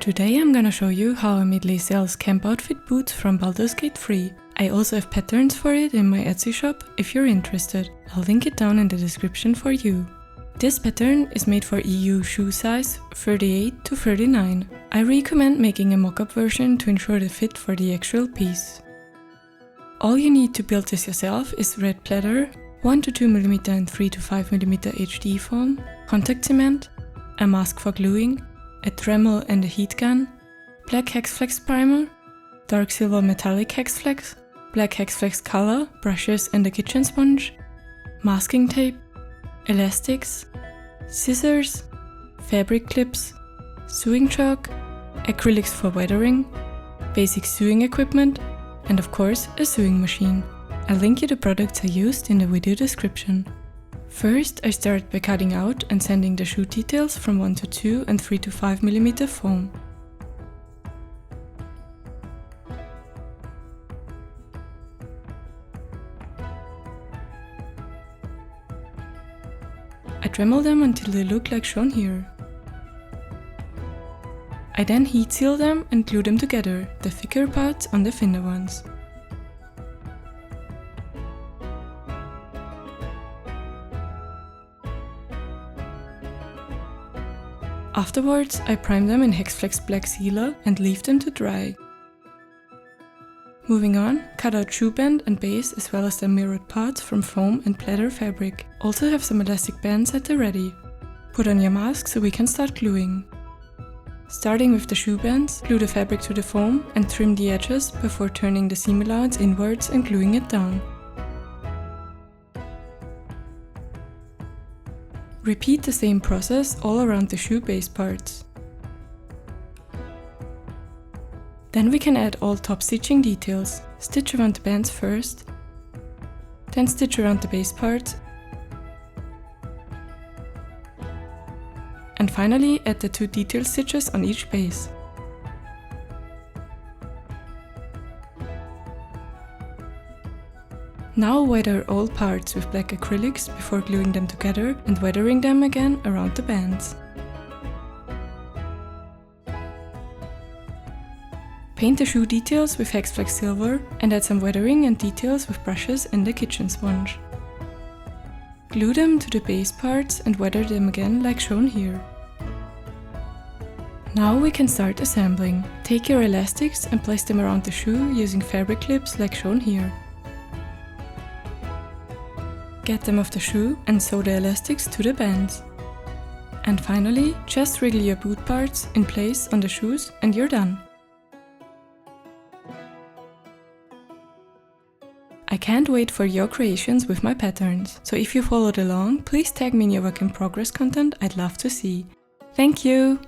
Today I'm gonna show you how I made Lae'zel's camp outfit boots from Baldur's Gate 3. I also have patterns for it in my Etsy shop if you're interested. I'll link it down in the description for you. This pattern is made for EU shoe size 38 to 39. I recommend making a mock-up version to ensure the fit for the actual piece. All you need to build this yourself is red pleather, 1 to 2 mm and 3 to 5 mm HD foam, contact cement, a mask for gluing, a Dremel and a heat gun, black Hexflex primer, dark silver metallic Hexflex, black Hexflex color, brushes and a kitchen sponge, masking tape, elastics, scissors, fabric clips, sewing chalk, acrylics for weathering, basic sewing equipment, and of course a sewing machine. I'll link you the products I used in the video description. First, I started by cutting out and sanding the shoe details from 1 to 2 and 3 to 5 mm foam. I Dremel them until they look like shown here. I then heat seal them and glue them together, the thicker parts on the thinner ones. Afterwards, I prime them in Hexflex black sealer and leave them to dry. Moving on, cut out shoe band and base as well as the mirrored parts from foam and pleather fabric. Also have some elastic bands at the ready. Put on your mask so we can start gluing. Starting with the shoe bands, glue the fabric to the foam and trim the edges before turning the seam allowance inwards and gluing it down. Repeat the same process all around the shoe base parts. Then we can add all top stitching details. Stitch around the bands first, then stitch around the base parts, and finally add the 2 detail stitches on each base. Now weather all parts with black acrylics before gluing them together and weathering them again around the bands. Paint the shoe details with Hexflex silver and add some weathering and details with brushes and a kitchen sponge. Glue them to the base parts and weather them again like shown here. Now we can start assembling. Take your elastics and place them around the shoe using fabric clips like shown here. Get them off the shoe and sew the elastics to the bands. And finally, just wriggle your boot parts in place on the shoes and you're done. I can't wait for your creations with my patterns, so if you followed along, please tag me in your work in progress content, I'd love to see. Thank you!